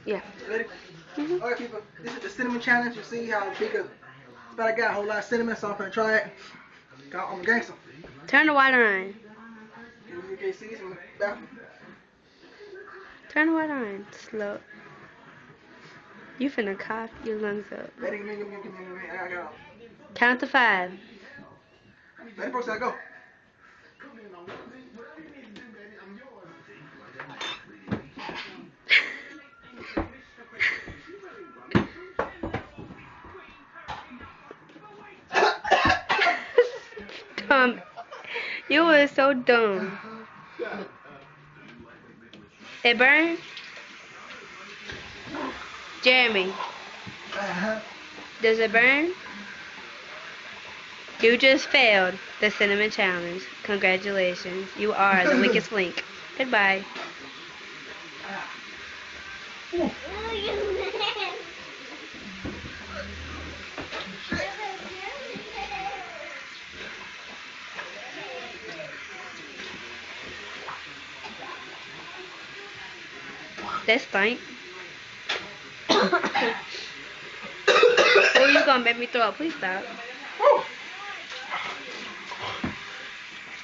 Yeah. Ready? Mhm. Alright, people. This is the cinnamon challenge. You see how big a. But I got a whole lot of cinnamon, so I'm gonna try it. I'm a gangster. Turn the water on. You can't see this in the bathroom. Turn the water on. Slow. You finna cough your lungs up. Ready? Give me. I got. Count to 5. Ready, folks? I go. Dumb. You were so dumb. It burned? Jeremy, does it burn? You just failed the cinnamon challenge. Congratulations. You are the weakest link. Goodbye. That stink. Oh, you gonna make me throw up. Please stop.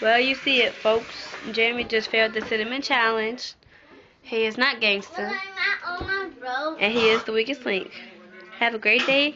Well, you see it, folks. Jeremy just failed the cinnamon challenge. He is not gangster. And he is the weakest link. Have a great day.